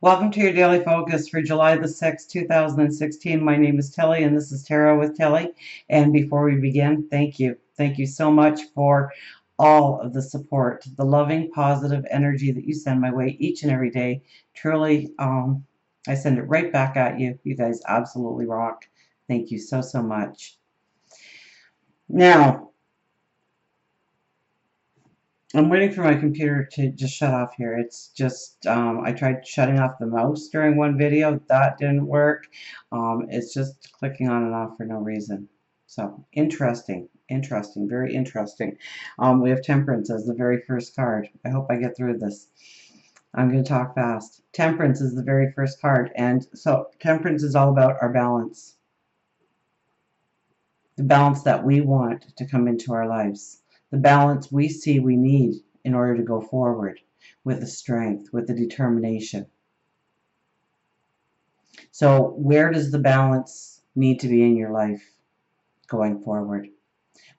Welcome to your daily focus for July the 6th, 2016. My name is Tilly, and this is Tarot with Tilly. And before we begin, thank you. Thank you so much for all of the support, the loving, positive energy that you send my way each and every day. Truly, I send it right back at you. You guys absolutely rock. Thank you so, so much. Now, I'm waiting for my computer to just shut off here. It's just, I tried shutting off the mouse during one video. That didn't work. It's just clicking on and off for no reason. So, interesting, interesting, very interesting. We have Temperance as the very first card. I hope I get through this. I'm going to talk fast. Temperance is the very first card. And so, Temperance is all about our balance. The balance that we want to come into our lives. The balance we see we need in order to go forward with the strength, with the determination. So where does the balance need to be in your life going forward?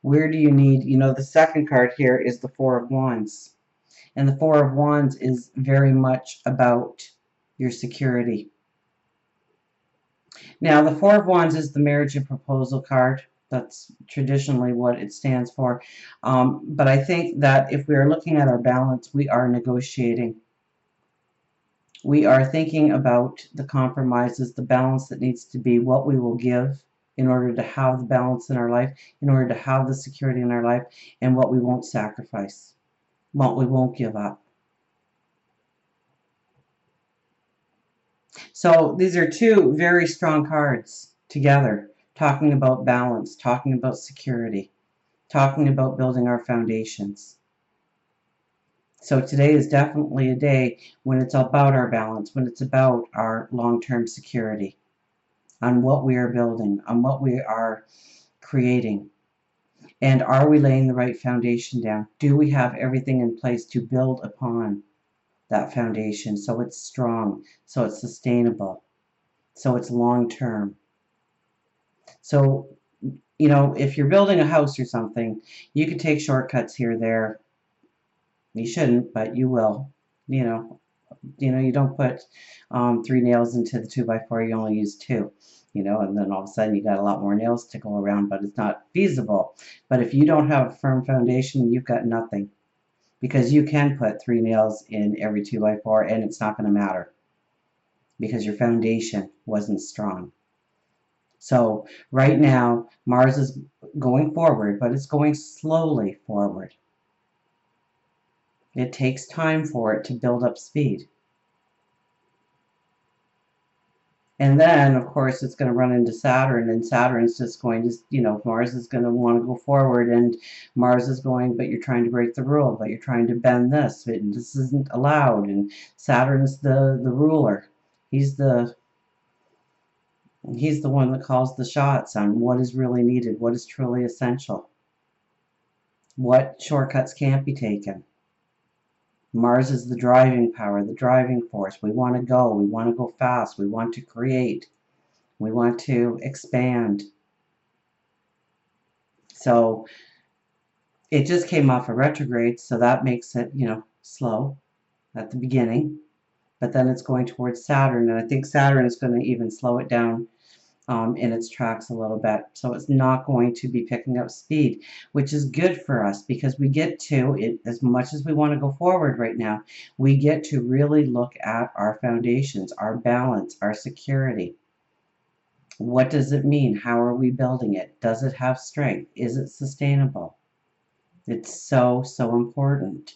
Where do you need, the second card here is the Four of Wands. And the Four of Wands is very much about your security. Now, the Four of Wands is the marriage and proposal card. That's traditionally what it stands for. But I think that if we are looking at our balance, we are negotiating. We are thinking about the compromises, the balance that needs to be, what we will give in order to have the balance in our life, in order to have the security in our life, and what we won't sacrifice, what we won't give up. So these are two very strong cards together, talking about balance, talking about security, talking about building our foundations. So today is definitely a day when it's about our balance, when it's about our long-term security, on what we are building, on what we are creating. And are we laying the right foundation down? Do we have everything in place to build upon that foundation so it's strong, so it's sustainable, so it's long-term? So, if you're building a house or something, you could take shortcuts here or there. You shouldn't, but you will. You don't put 3 nails into the 2x4, you only use two. And then all of a sudden you got a lot more nails to go around, but it's not feasible. But if you don't have a firm foundation, you've got nothing. Because you can put 3 nails in every 2x4 and it's not going to matter. Because your foundation wasn't strong. So right now, Mars is going forward, but it's going slowly forward. It takes time for it to build up speed. And then, of course, it's going to run into Saturn, and Saturn's just going to, Mars is going to want to go forward, and Mars is going, but you're trying to break the rule, but you're trying to bend this, and this isn't allowed, and Saturn's the ruler. He's the one that calls the shots on what is really needed, what is truly essential, what shortcuts can't be taken. Mars is the driving power, the driving force. We want to go fast, we want to create, we want to expand. So it just came off a retrograde, so that makes it, slow at the beginning. But then it's going towards Saturn, and I think Saturn is going to even slow it down in its tracks a little bit. So it's not going to be picking up speed, which is good for us because we get to, as much as we want to go forward right now, we get to really look at our foundations, our balance, our security. What does it mean? How are we building it? Does it have strength? Is it sustainable? It's so, so important.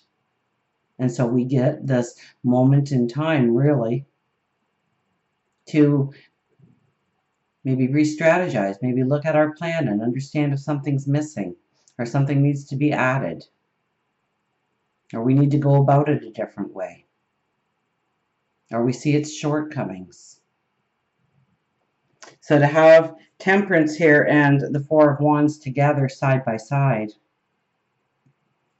And so we get this moment in time, really, to maybe re-strategize, maybe look at our plan and understand if something's missing or something needs to be added or we need to go about it a different way or we see its shortcomings. So to have Temperance here and the Four of Wands together side by side,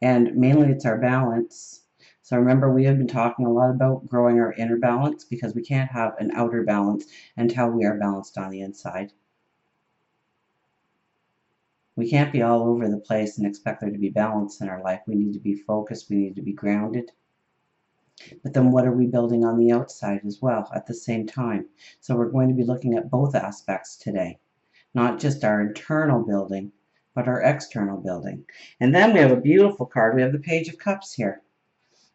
and mainly it's our balance. So remember, we have been talking a lot about growing our inner balance because we can't have an outer balance until we are balanced on the inside. We can't be all over the place and expect there to be balance in our life. We need to be focused. We need to be grounded. But then what are we building on the outside as well at the same time? So we're going to be looking at both aspects today, not just our internal building, but our external building. And then we have a beautiful card. We have the Page of Cups here.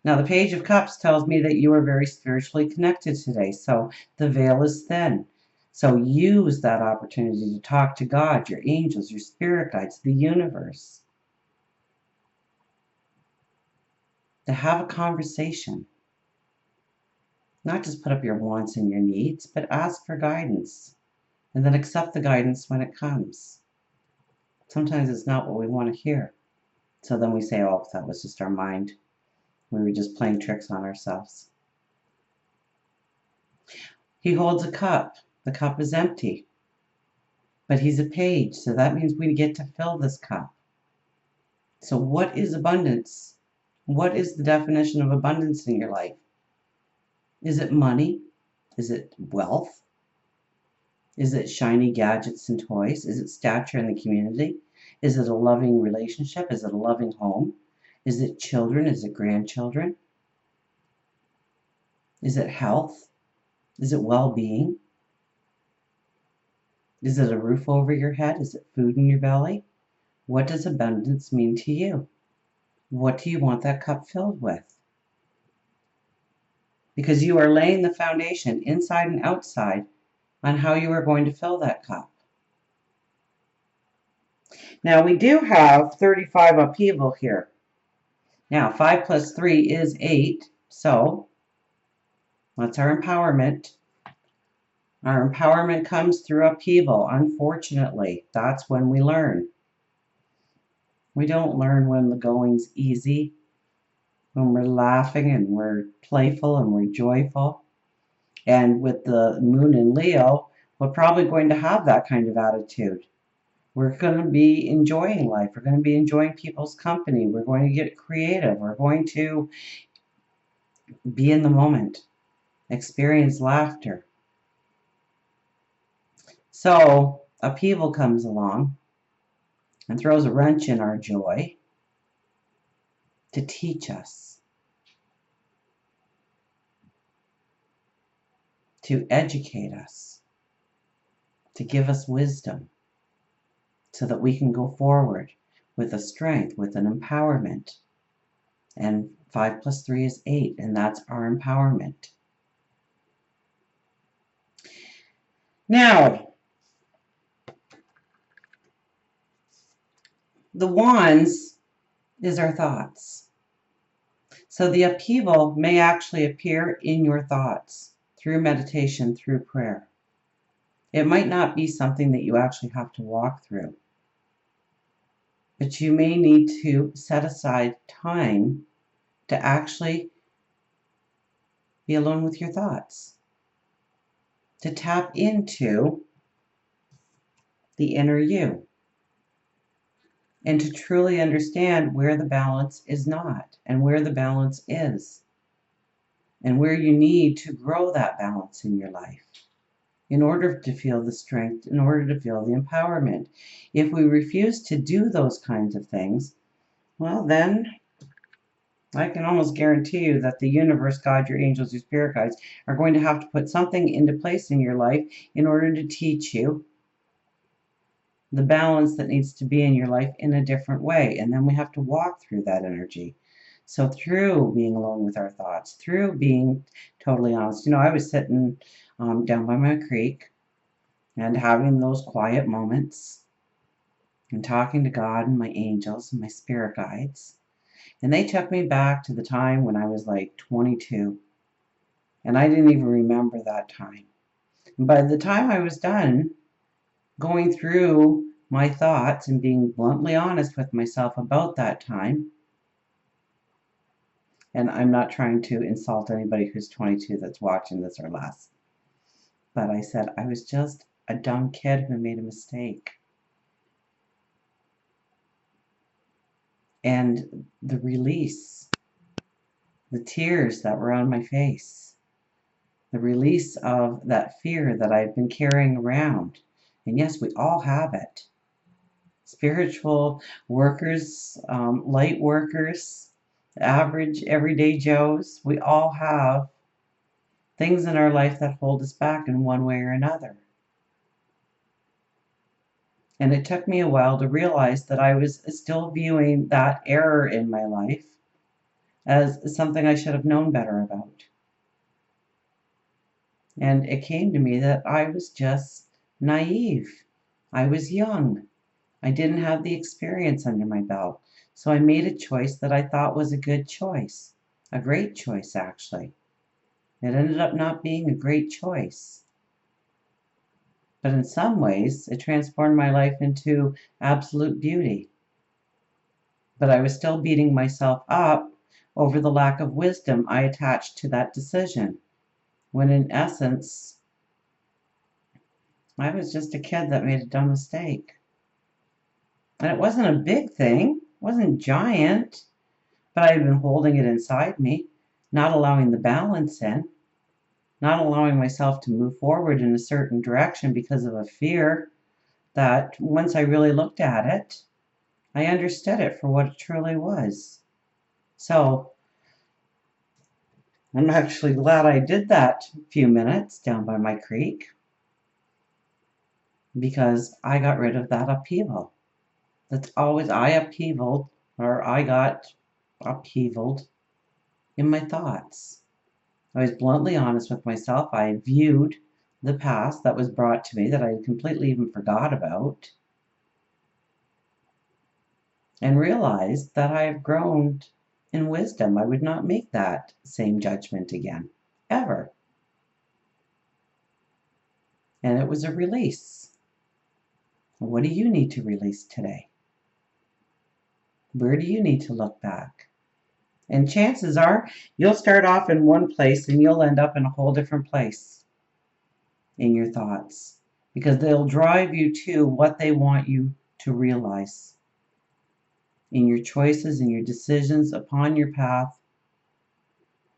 Now, the Page of Cups tells me that you are very spiritually connected today. So the veil is thin. So use that opportunity to talk to God, your angels, your spirit guides, the universe, to have a conversation. Not just put up your wants and your needs, but ask for guidance. And then accept the guidance when it comes. Sometimes it's not what we want to hear. So then we say, oh, that was just our mind. We were just playing tricks on ourselves. He holds a cup. The cup is empty. But he's a page, so that means we get to fill this cup. So what is abundance? What is the definition of abundance in your life? Is it money? Is it wealth? Is it shiny gadgets and toys? Is it stature in the community? Is it a loving relationship? Is it a loving home? Is it children? Is it grandchildren? Is it health? Is it well-being? Is it a roof over your head? Is it food in your belly? What does abundance mean to you? What do you want that cup filled with? Because you are laying the foundation inside and outside on how you are going to fill that cup. Now we do have 35 upheaval here. Now 5 plus 3 is 8, so that's our empowerment. Our empowerment comes through upheaval, unfortunately. That's when we learn. We don't learn when the going's easy, when we're laughing and we're playful and we're joyful. And with the moon in Leo, we're probably going to have that kind of attitude. We're going to be enjoying life. We're going to be enjoying people's company. We're going to get creative. We're going to be in the moment, experience laughter. So upheaval comes along and throws a wrench in our joy to teach us, to educate us, to give us wisdom so that we can go forward with a strength, with an empowerment. And 5 plus 3 is 8, and that's our empowerment. Now, the wands is our thoughts. So the upheaval may actually appear in your thoughts through meditation, through prayer. It might not be something that you actually have to walk through, but you may need to set aside time to actually be alone with your thoughts, to tap into the inner you, and to truly understand where the balance is not and where the balance is, and where you need to grow that balance in your life in order to feel the strength, in order to feel the empowerment. If we refuse to do those kinds of things, well, then I can almost guarantee you that the universe, God, your angels, your spirit guides are going to have to put something into place in your life in order to teach you the balance that needs to be in your life in a different way. And then we have to walk through that energy. So through being alone with our thoughts, through being totally honest. You know, I was sitting down by my creek and having those quiet moments and talking to God and my angels and my spirit guides. And they took me back to the time when I was like 22. And I didn't even remember that time. And by the time I was done going through my thoughts and being bluntly honest with myself about that time, and I'm not trying to insult anybody who's 22 that's watching this or less, but I said I was just a dumb kid who made a mistake. And the release, the tears that were on my face, the release of that fear that I've been carrying around. And yes, we all have it. Spiritual workers, light workers, average, everyday Joes, we all have things in our life that hold us back in one way or another. And it took me a while to realize that I was still viewing that error in my life as something I should have known better about. And it came to me that I was just naive. I was young. I didn't have the experience under my belt. So I made a choice that I thought was a good choice. A great choice, actually. It ended up not being a great choice. But in some ways, it transformed my life into absolute beauty. But I was still beating myself up over the lack of wisdom I attached to that decision, when in essence, I was just a kid that made a dumb mistake. And it wasn't a big thing, it wasn't giant, but I had been holding it inside me, not allowing the balance in, not allowing myself to move forward in a certain direction because of a fear that once I really looked at it, I understood it for what it truly was. So I'm actually glad I did that few minutes down by my creek, because I got rid of that upheaval. That's always I upheavaled, or I got upheavaled in my thoughts. I was bluntly honest with myself. I viewed the past that was brought to me that I completely even forgot about, and realized that I have grown in wisdom. I would not make that same judgment again, ever. And it was a release. What do you need to release today? Where do you need to look back? And chances are you'll start off in one place and you'll end up in a whole different place in your thoughts, because they'll drive you to what they want you to realize in your choices and your decisions upon your path,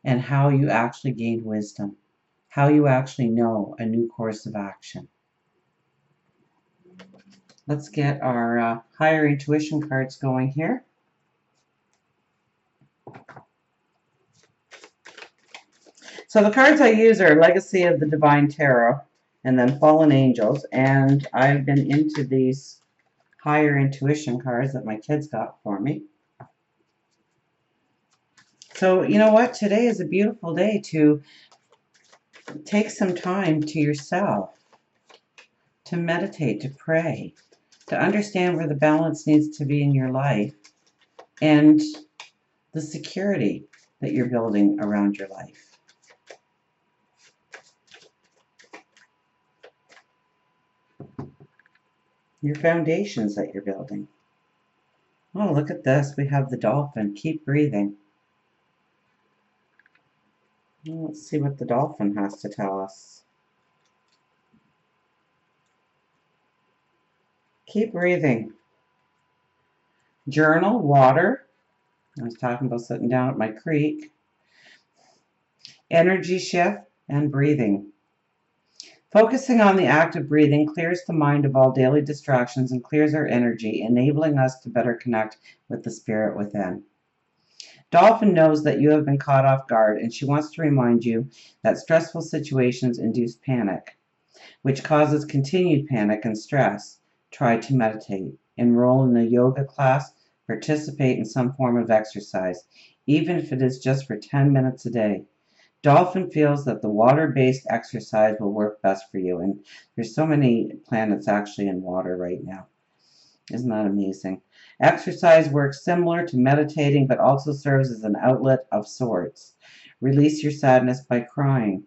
and how you actually gain wisdom, how you actually know a new course of action. Let's get our higher intuition cards going here. So the cards I use are Legacy of the Divine Tarot and then Fallen Angels, and I've been into these higher intuition cards that my kids got for me. So you know what? Today is a beautiful day to take some time to yourself, to meditate, to pray, to understand where the balance needs to be in your life and the security that you're building around your life. Your foundations that you're building. Oh, look at this. We have the Dolphin. Keep breathing. Well, let's see what the Dolphin has to tell us. Keep breathing. Journal, water. I was talking about sitting down at my creek. Energy shift and breathing. Focusing on the act of breathing clears the mind of all daily distractions and clears our energy, enabling us to better connect with the spirit within. Dolphin knows that you have been caught off guard, and she wants to remind you that stressful situations induce panic, which causes continued panic and stress. Try to meditate. Enroll in a yoga class. Participate in some form of exercise, even if it is just for 10 minutes a day. Dolphin feels that the water-based exercise will work best for you, and there's so many planets actually in water right now. Isn't that amazing? Exercise works similar to meditating, but also serves as an outlet of sorts. Release your sadness by crying.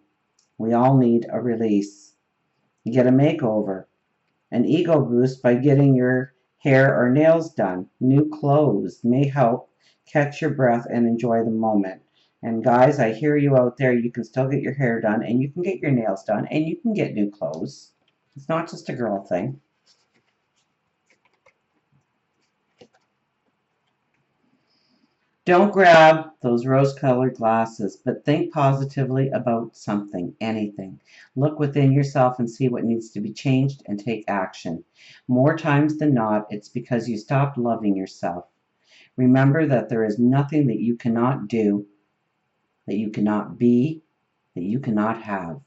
We all need a release. Get a makeover. An ego boost by getting your hair or nails done. New clothes may help catch your breath and enjoy the moment. And guys, I hear you out there. You can still get your hair done, and you can get your nails done, and you can get new clothes. It's not just a girl thing. Don't grab those rose-colored glasses, but think positively about something, anything. Look within yourself and see what needs to be changed and take action. More times than not, it's because you stopped loving yourself. Remember that there is nothing that you cannot do, that you cannot be, that you cannot have.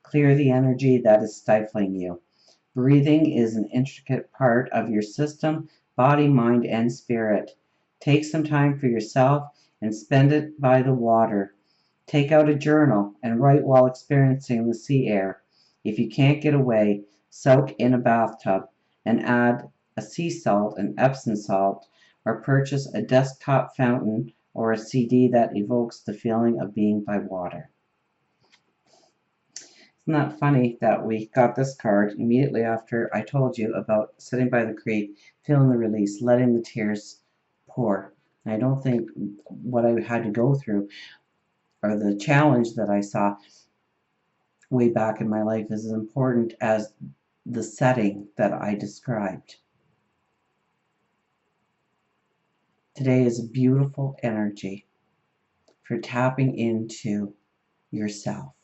Clear the energy that is stifling you. Breathing is an intricate part of your system, body, mind, and spirit. Take some time for yourself and spend it by the water. Take out a journal and write while experiencing the sea air. If you can't get away, soak in a bathtub and add a sea salt and Epsom salt, or purchase a desktop fountain or a CD that evokes the feeling of being by water. Isn't that funny that we got this card immediately after I told you about sitting by the creek, feeling the release, letting the tears pour? And I don't think what I had to go through or the challenge that I saw way back in my life is as important as the setting that I described. Today is a beautiful energy for tapping into yourself,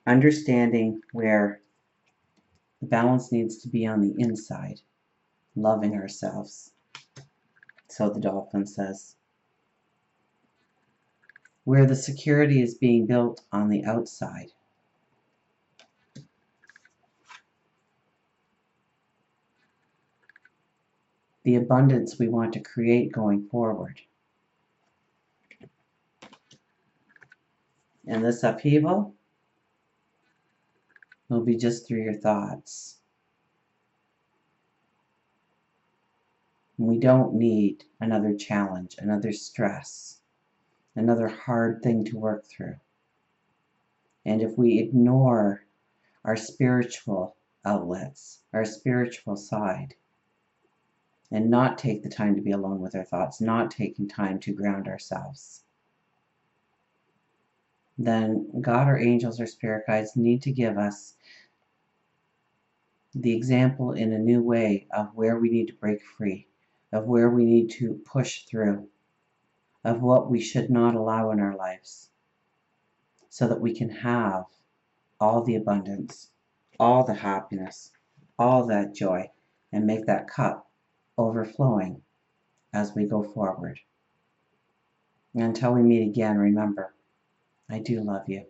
understanding where the balance needs to be on the inside, loving ourselves. So the Dolphin says, where the security is being built on the outside. The abundance we want to create going forward. And this upheaval will be just through your thoughts. We don't need another challenge, another stress, another hard thing to work through. And if we ignore our spiritual outlets, our spiritual side, and not take the time to be alone with our thoughts, not taking time to ground ourselves, then God or angels or spirit guides need to give us the example in a new way of where we need to break free, of where we need to push through, of what we should not allow in our lives, so that we can have all the abundance, all the happiness, all that joy, and make that cup overflowing as we go forward. And until we meet again, remember, I do love you.